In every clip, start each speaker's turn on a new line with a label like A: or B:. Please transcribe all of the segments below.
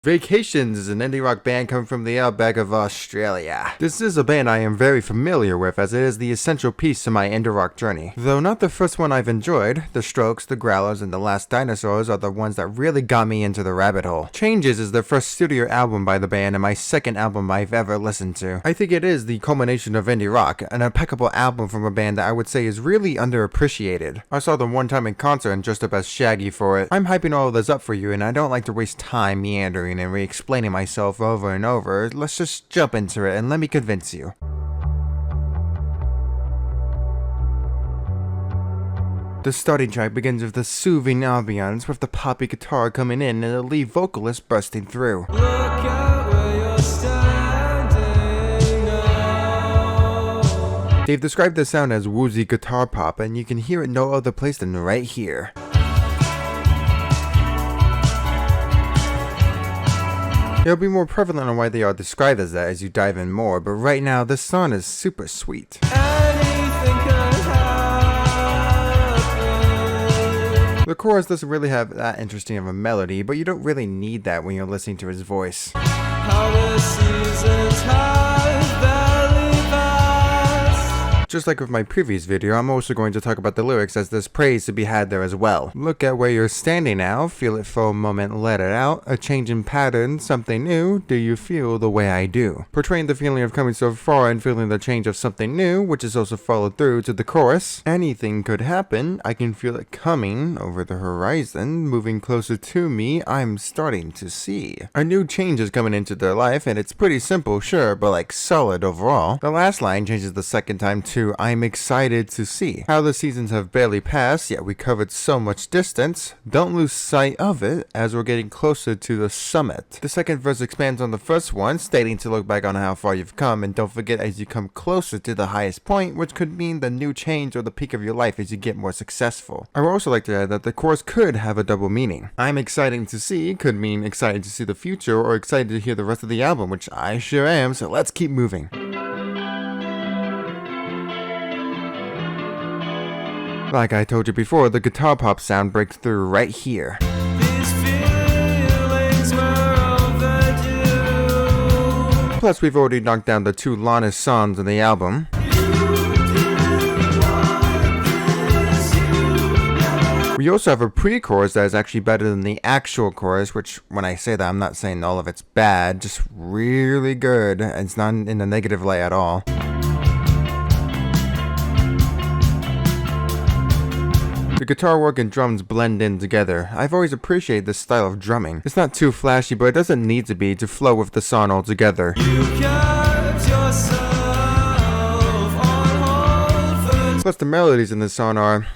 A: Vacations is an indie rock band coming from the outback of Australia. This is a band I am very familiar with, as it is the essential piece to my indie rock journey. Though not the first one I've enjoyed, The Strokes, The Growlers, and The Last Dinosaurs are the ones that really got me into the rabbit hole. Changes is the first studio album by the band and my second album I've ever listened to. I think it is the culmination of indie rock, an impeccable album from a band that I would say is really underappreciated. I saw them one time in concert and dressed up as Shaggy for it. I'm hyping all of this up for you, and I don't like to waste time meandering and re-explaining myself over and over. Let's just jump into it and let me convince you. The starting track begins with a soothing ambience with the poppy guitar coming in and the lead vocalist bursting through.
B: Look at where you're standing now.
A: They've described the sound as woozy guitar pop, and you can hear it no other place than right here. It'll be more prevalent on why they are described as that as you dive in more, but right now this song is super sweet.
B: Anything could happen.
A: The chorus doesn't really have that interesting of a melody, but you don't really need that when you're listening to his voice.
B: How the seasons have barely passed.
A: Just like with my previous video, I'm also going to talk about the lyrics as there's praise to be had there as well. Look at where you're standing now, feel it for a moment, let it out, a change in pattern, something new, do you feel the way I do? Portraying the feeling of coming so far and feeling the change of something new, which is also followed through to the chorus. Anything could happen, I can feel it coming over the horizon, moving closer to me, I'm starting to see. A new change is coming into their life, and it's pretty simple, sure, but like solid overall. The last line changes the second time to I'm excited to see. How the seasons have barely passed, yet we covered so much distance. Don't lose sight of it as we're getting closer to the summit. The second verse expands on the first one, stating to look back on how far you've come, and don't forget as you come closer to the highest point, which could mean the new change or the peak of your life as you get more successful. I would also like to add that the chorus could have a double meaning. I'm excited to see could mean excited to see the future or excited to hear the rest of the album, which I sure am, so let's keep moving. Like I told you before, the guitar pop sound breaks through right here.
B: These feelings were overdue.
A: Plus, we've already knocked down the two longest songs in the album. We also have a pre-chorus that is actually better than the actual chorus, which, when I say that, I'm not saying all of it's bad, just really good. It's not in a negative light at all. The guitar work and drums blend in together. I've always appreciated this style of drumming. It's not too flashy, but it doesn't need to be to flow with the song altogether.
B: You kept yourself on hold.
A: Plus, the melodies in this song are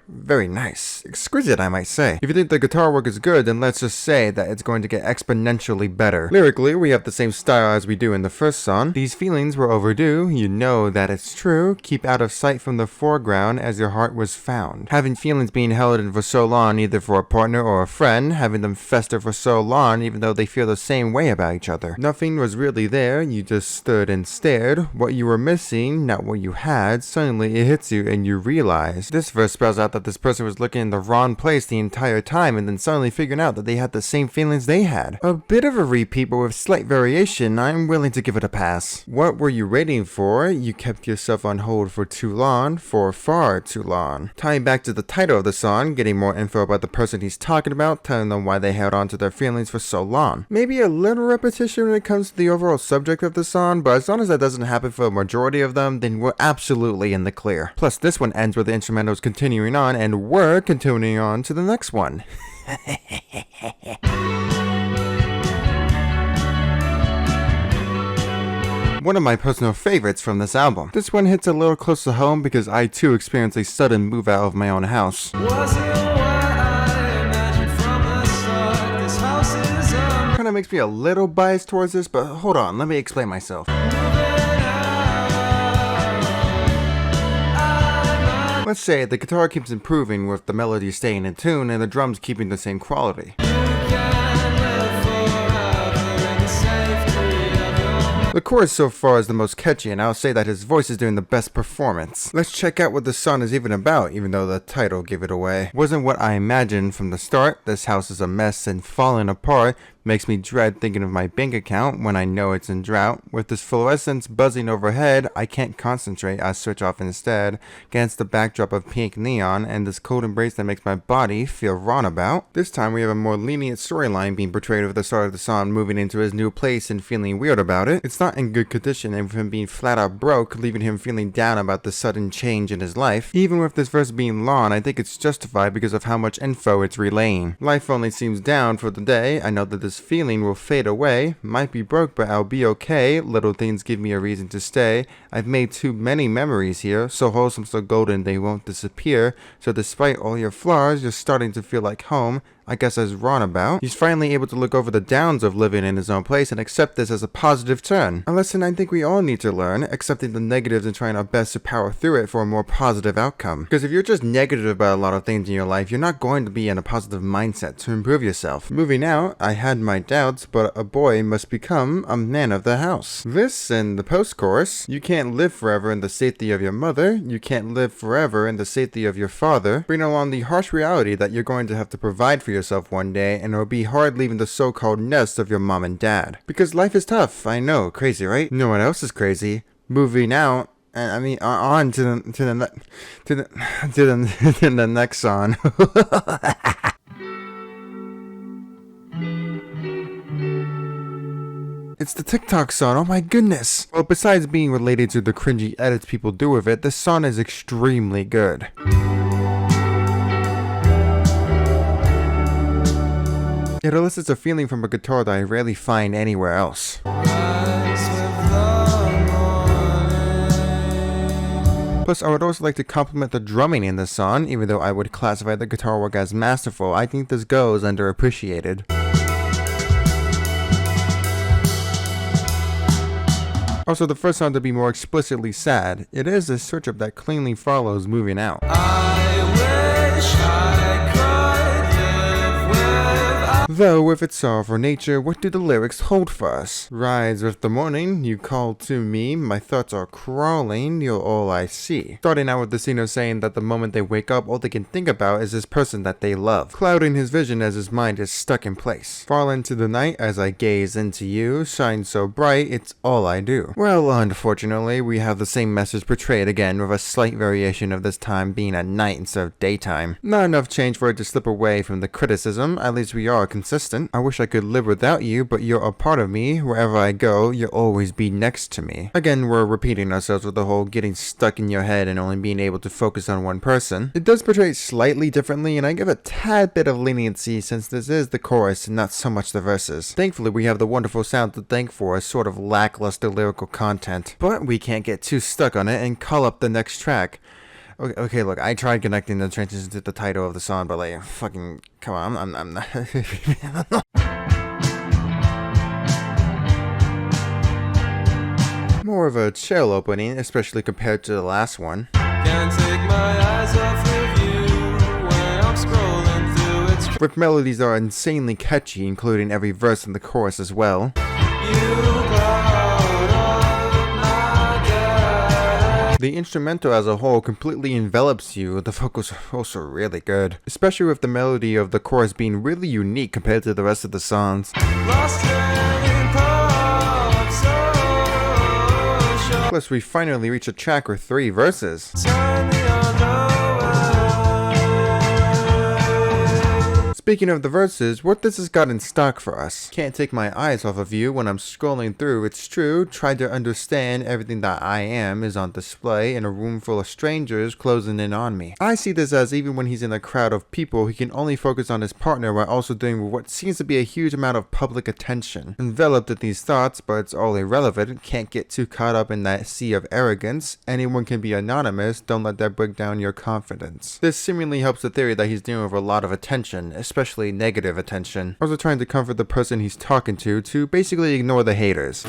A: very nice. Exquisite, I might say. If you think the guitar work is good, then let's just say that it's going to get exponentially better. Lyrically, we have the same style as we do in the first song. These feelings were overdue, you know that it's true. Keep out of sight from the foreground as your heart was found. Having feelings being held in for so long, either for a partner or a friend, having them fester for so long even though they feel the same way about each other. Nothing was really there, you just stood and stared. What you were missing, not what you had, suddenly it hits you and you realize. This verse spells out that this person was looking in the wrong place the entire time and then suddenly figuring out that they had the same feelings they had. A bit of a repeat, but with slight variation. I'm willing to give it a pass. What were you waiting for? You kept yourself on hold for too long, for far too long. Tying back to the title of the song, getting more info about the person he's talking about, telling them why they held on to their feelings for so long. Maybe a little repetition when it comes to the overall subject of the song, but as long as that doesn't happen for a majority of them, then we're absolutely in the clear. Plus, this one ends with the instrumentals continuing on, and we're continuing on to the next one. One of my personal favorites from this album. This one hits a little close to home because I too experienced a sudden move out of my own house.
B: Was it what I imagined from the start? This house is
A: Kinda makes me a little biased towards this, but hold on, let me explain myself. Let's say the guitar keeps improving with the melody staying in tune and the drums keeping the same quality. The chorus so far is the most catchy, and I'll say that his voice is doing the best performance. Let's check out what the song is even about, even though the title gave it away. Wasn't what I imagined from the start. This house is a mess and falling apart. Makes me dread thinking of my bank account when I know it's in drought. With this fluorescence buzzing overhead, I can't concentrate, I switch off instead, against the backdrop of pink neon and this cold embrace that makes my body feel wrong about. This time we have a more lenient storyline being portrayed with the start of the song moving into his new place and feeling weird about it. It's not in good condition, and with him being flat out broke, leaving him feeling down about the sudden change in his life. Even with this verse being long, I think it's justified because of how much info it's relaying. Life only seems down for the day. I know that this feeling will fade away. Might be broke, but I'll be okay. Little things give me a reason to stay. I've made too many memories here, so wholesome, so golden, they won't disappear. So despite all your flaws, you're starting to feel like home. I guess I was wrong about. He's finally able to look over the downs of living in his own place and accept this as a positive turn. A lesson I think we all need to learn, accepting the negatives and trying our best to power through it for a more positive outcome. Because if you're just negative about a lot of things in your life, you're not going to be in a positive mindset to improve yourself. Moving out, I had my doubts, but a boy must become a man of the house. This and the post-chorus, you can't live forever in the safety of your mother, you can't live forever in the safety of your father, bring along the harsh reality that you're going to have to provide for yourself one day, and it'll be hard leaving the so-called nest of your mom and dad. Because life is tough, I know, crazy, right? No one else is crazy. Moving out, and I mean, on to the next song. It's the TikTok song, oh my goodness! Well, besides being related to the cringy edits people do with it, this song is extremely good. It elicits a feeling from a guitar that I rarely find anywhere else. Plus, I would also like to compliment the drumming in this song. Even though I would classify the guitar work as masterful, I think this goes underappreciated. Also, the first song to be more explicitly sad. It is a switch up that cleanly follows Moving Out. Though, with its sorrowful nature, what do the lyrics hold for us? Rise with the morning, you call to me, my thoughts are crawling, you're all I see. Starting out with the scene of saying that the moment they wake up, all they can think about is this person that they love, clouding his vision as his mind is stuck in place. Fall into the night as I gaze into you, shine so bright, it's all I do. Well, unfortunately, we have the same message portrayed again, with a slight variation of this time being at night instead of daytime. Not enough change for it to slip away from the criticism, at least we are consistent. I wish I could live without you, but you're a part of me. Wherever I go, you'll always be next to me. Again, we're repeating ourselves with the whole getting stuck in your head and only being able to focus on one person. It does portray it slightly differently, and I give a tad bit of leniency since this is the chorus and not so much the verses. Thankfully, we have the wonderful sound to thank for a sort of lackluster lyrical content. But we can't get too stuck on it and call up the next track. Okay, look, I tried connecting the transition to the title of the song, but like, fucking, come on, I'm not. More of a chill opening, especially compared to the last one.
B: Can't take my eyes off of you when I'm scrolling through its
A: With melodies that are insanely catchy, including every verse in the chorus as well. The instrumental as a whole completely envelops you. The vocals are also really good, especially with the melody of the chorus being really unique compared to the rest of the songs. Plus, we finally reach a track with 3 verses. Speaking of the verses, what this has got in stock for us. Can't take my eyes off of you when I'm scrolling through, it's true. Try to understand everything that I am is on display in a room full of strangers closing in on me. I see this as even when he's in a crowd of people, he can only focus on his partner while also doing what seems to be a huge amount of public attention. Enveloped in these thoughts, but it's all irrelevant. Can't get too caught up in that sea of arrogance. Anyone can be anonymous, don't let that break down your confidence. This seemingly helps the theory that he's dealing with a lot of attention, especially negative attention. Also trying to comfort the person he's talking to basically ignore the haters.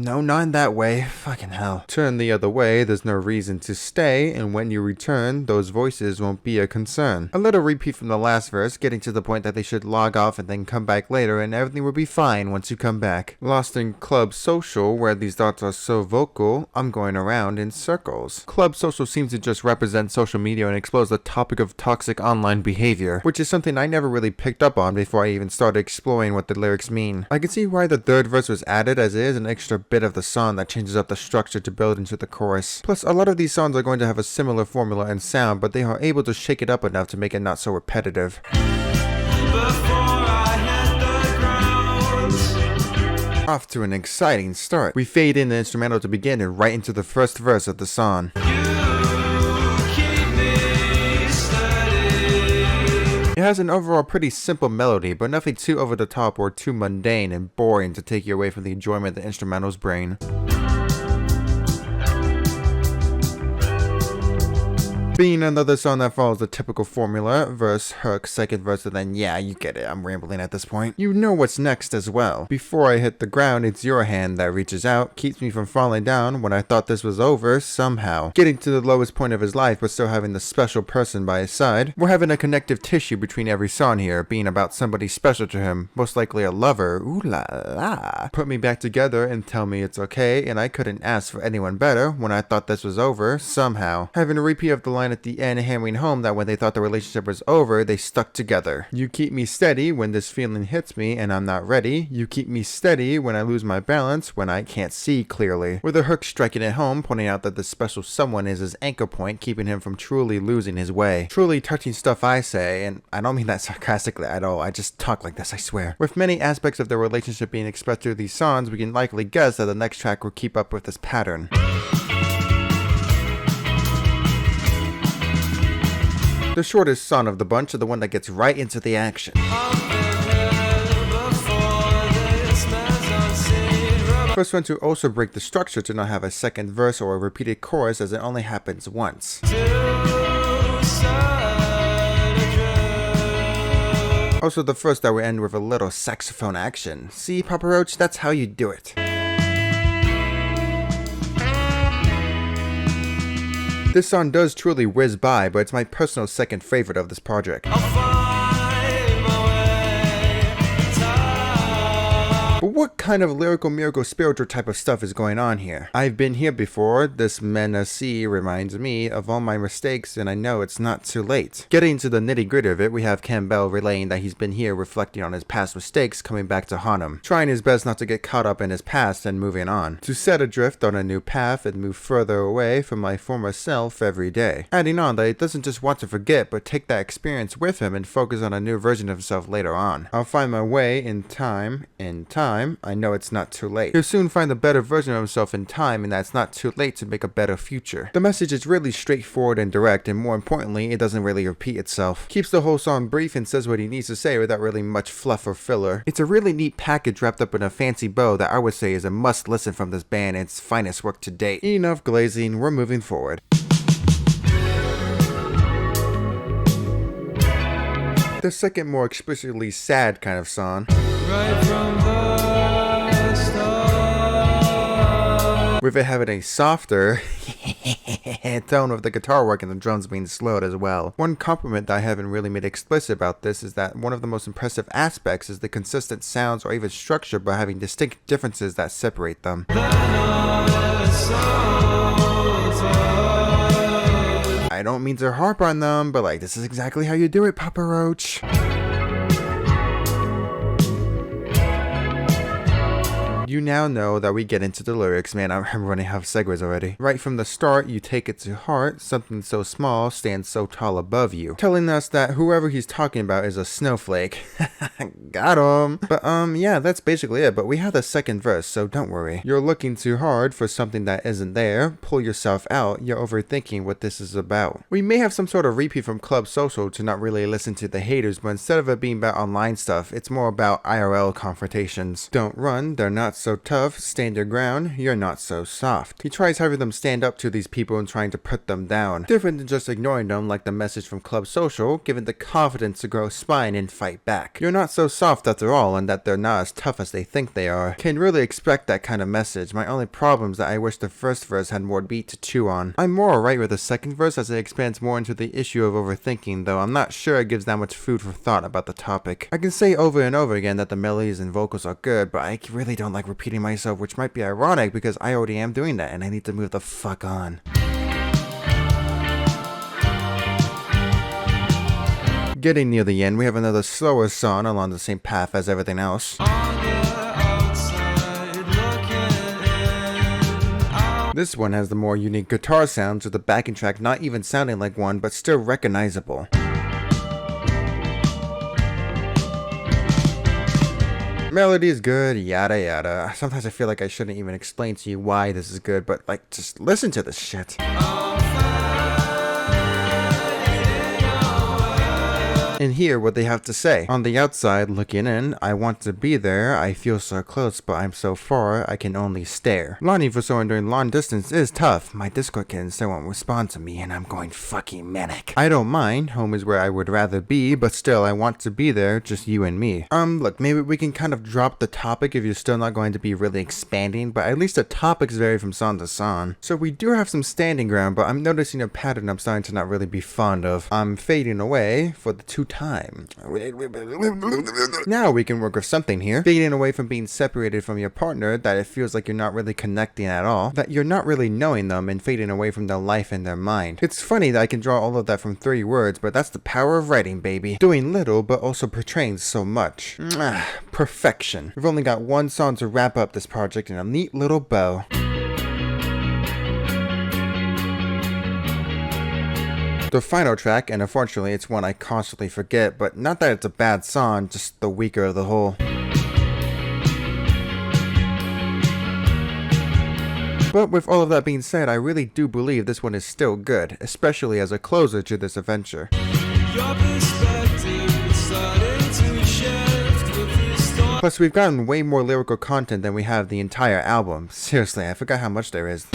A: No, not in that way. Fucking hell. Turn the other way, there's no reason to stay, and when you return, those voices won't be a concern. A little repeat from the last verse, getting to the point that they should log off and then come back later, and everything will be fine once you come back. Lost in Club Social, where these thoughts are so vocal, I'm going around in circles. Club Social seems to just represent social media and explores the topic of toxic online behavior, which is something I never really picked up on before I even started exploring what the lyrics mean. I can see why the third verse was added, as it is an extra bit of the song that changes up the structure to build into the chorus. Plus, a lot of these songs are going to have a similar formula and sound, but they are able to shake it up enough to make it not so repetitive. Off to an exciting start. We fade in the instrumental to begin and right into the first verse of the song. It has an overall pretty simple melody, but nothing too over the top or too mundane and boring to take you away from the enjoyment the instrumental's bring. Being another song that follows the typical formula, verse, hook, second verse, and then yeah, you get it, I'm rambling at this point. You know what's next as well. Before I hit the ground, it's your hand that reaches out, keeps me from falling down when I thought this was over, somehow. Getting to the lowest point of his life, but still having the special person by his side. We're having a connective tissue between every song here, being about somebody special to him, most likely a lover, ooh la la. Put me back together and tell me it's okay, and I couldn't ask for anyone better when I thought this was over, somehow. Having a repeat of the line at the end, hammering home that when they thought the relationship was over, they stuck together. You keep me steady when this feeling hits me and I'm not ready. You keep me steady when I lose my balance, when I can't see clearly. With a hook striking it home, pointing out that this special someone is his anchor point, keeping him from truly losing his way. Truly touching stuff, I say, and I don't mean that sarcastically at all, I just talk like this, I swear. With many aspects of their relationship being expressed through these songs, we can likely guess that the next track will keep up with this pattern. The shortest song of the bunch are the one that gets right into the action. First one to also break the structure to not have a second verse or a repeated chorus, as it only happens once. Also the first that we end with a little saxophone action. See, Papa Roach, that's how you do it. This song does truly whiz by, but it's my personal second favorite of this project. But what kind of lyrical miracle spiritual type of stuff is going on here? I've been here before. This menace reminds me of all my mistakes, and I know it's not too late. Getting to the nitty gritty of it, we have Campbell relaying that he's been here reflecting on his past mistakes, coming back to haunt him, trying his best not to get caught up in his past and moving on, to set adrift on a new path and move further away from my former self every day. Adding on that he doesn't just want to forget, but take that experience with him and focus on a new version of himself later on. I'll find my way in time, I know it's not too late. He'll soon find a better version of himself in time, and that it's not too late to make a better future. The message is really straightforward and direct, and more importantly, it doesn't really repeat itself. Keeps the whole song brief and says what he needs to say without really much fluff or filler. It's a really neat package wrapped up in a fancy bow that I would say is a must listen from this band and its finest work to date. Enough glazing, we're moving forward. The second more explicitly sad kind of song. Right from the start. With it having a softer tone with the guitar work and the drums being slowed as well. One compliment that I haven't really made explicit about this is that one of the most impressive aspects is the consistent sounds or even structure, but having distinct differences that separate them. I don't mean to harp on them, but like, this is exactly how you do it, Papa Roach. You now know that we get into the lyrics. Man, I'm running out of segues already. Right from the start, you take it to heart. Something so small stands so tall above you. Telling us that whoever he's talking about is a snowflake. Got him. But yeah, that's basically it. But we have the second verse, so don't worry. You're looking too hard for something that isn't there. Pull yourself out. You're overthinking what this is about. We may have some sort of repeat from Club Social to not really listen to the haters, but instead of it being about online stuff, it's more about IRL confrontations. Don't run, they're not so tough, stand your ground, you're not so soft. He tries having them stand up to these people and trying to put them down. Different than just ignoring them like the message from Club Social, giving the confidence to grow a spine and fight back. You're not so soft after all, and that they're not as tough as they think they are. Can really expect that kind of message. My only problem is that I wish the first verse had more beat to chew on. I'm more alright with the second verse as it expands more into the issue of overthinking, though I'm not sure it gives that much food for thought about the topic. I can say over and over again that the melodies and vocals are good, but I really don't like repeating myself, which might be ironic because I already am doing that and I need to move the fuck on. Getting near the end, we have another slower song along the same path as everything else. This one has the more unique guitar sounds with the backing track not even sounding like one but still recognizable. Melody is good, yada yada. Sometimes I feel like I shouldn't even explain to you why this is good, but like, just listen to this shit. And hear what they have to say. On the outside, looking in, I want to be there, I feel so close, but I'm so far, I can only stare. Lonnie for someone doing long distance is tough. My Discord kids still won't respond to me, and I'm going fucking manic. I don't mind, home is where I would rather be, but still, I want to be there, just you and me. Look, maybe we can kind of drop the topic if you're still not going to be really expanding, but at least the topics vary from song to song. So we do have some standing ground, but I'm noticing a pattern I'm starting to not really be fond of. I'm fading away for the time. Now we can work with something here. Fading away from being separated from your partner, that it feels like you're not really connecting at all, that you're not really knowing them, and fading away from their life and their mind. It's funny that I can draw all of that from 3 words, but that's the power of writing, baby. Doing little, but also portraying so much. Perfection. We've only got one song to wrap up this project in a neat little bow. The final track, and unfortunately it's one I constantly forget, but not that it's a bad song, just the weaker of the whole. But with all of that being said, I really do believe this one is still good, especially as a closer to this adventure. Plus, we've gotten way more lyrical content than we have the entire album. Seriously, I forgot how much there is.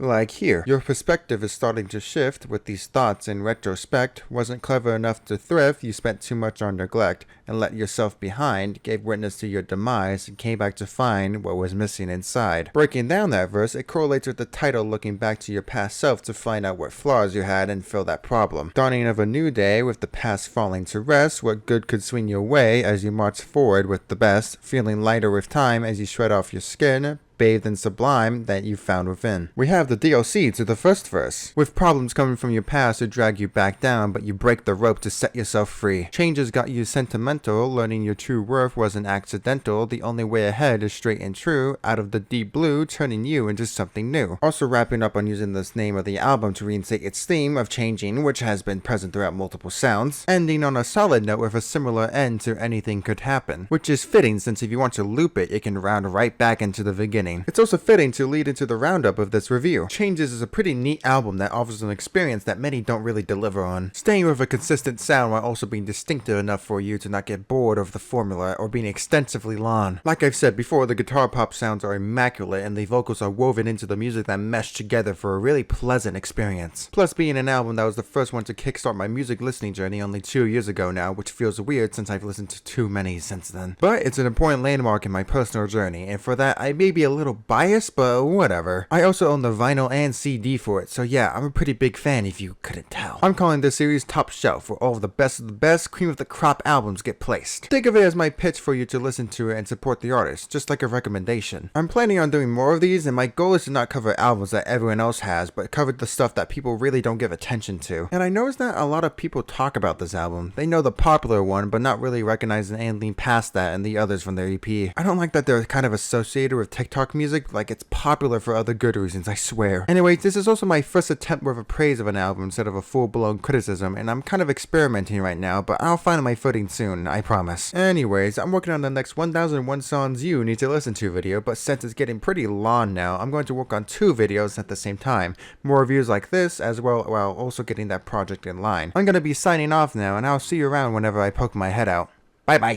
A: Like here, your perspective is starting to shift with these thoughts in retrospect. Wasn't clever enough to thrift, you spent too much on neglect, and let yourself behind, gave witness to your demise, and came back to find what was missing inside. Breaking down that verse, it correlates with the title looking back to your past self to find out what flaws you had and fill that problem. Dawning of a new day with the past falling to rest, what good could swing your way as you march forward with the best, feeling lighter with time as you shred off your skin, bathed in sublime that you found within. We have the DLC to the first verse. With problems coming from your past to drag you back down, but you break the rope to set yourself free. Changes got you sentimental, learning your true worth wasn't accidental, the only way ahead is straight and true, out of the deep blue, turning you into something new. Also wrapping up on using this name of the album to reinstate its theme of changing, which has been present throughout multiple sounds, ending on a solid note with a similar end to Anything Could Happen, which is fitting since if you want to loop it, it can round right back into the beginning. It's also fitting to lead into the roundup of this review. Changes is a pretty neat album that offers an experience that many don't really deliver on. Staying with a consistent sound while also being distinctive enough for you to not get bored of the formula or being extensively long. Like I've said before, the guitar pop sounds are immaculate and the vocals are woven into the music that mesh together for a really pleasant experience. Plus being an album that was the first one to kickstart my music listening journey only 2 years ago now, which feels weird since I've listened to too many since then. But it's an important landmark in my personal journey, and for that I may be a little biased, but whatever. I also own the vinyl and CD for it, so yeah, I'm a pretty big fan if you couldn't tell. I'm calling this series Top Shelf, where all of the best cream of the crop albums get placed. Think of it as my pitch for you to listen to it and support the artist, just like a recommendation. I'm planning on doing more of these, and my goal is to not cover albums that everyone else has, but cover the stuff that people really don't give attention to. And I noticed that a lot of people talk about this album. They know the popular one, but not really recognizing anything past that and the others from their EP. I don't like that they're kind of associated with TikTok music, like it's popular for other good reasons, I swear. Anyways, this is also my first attempt with a praise of an album instead of a full-blown criticism, and I'm kind of experimenting right now, but I'll find my footing soon, I promise. Anyways, I'm working on the next 1001 songs you need to listen to video, but since it's getting pretty long now, I'm going to work on 2 videos at the same time. More reviews like this, as well while also getting that project in line. I'm gonna be signing off now, and I'll see you around whenever I poke my head out. Bye bye.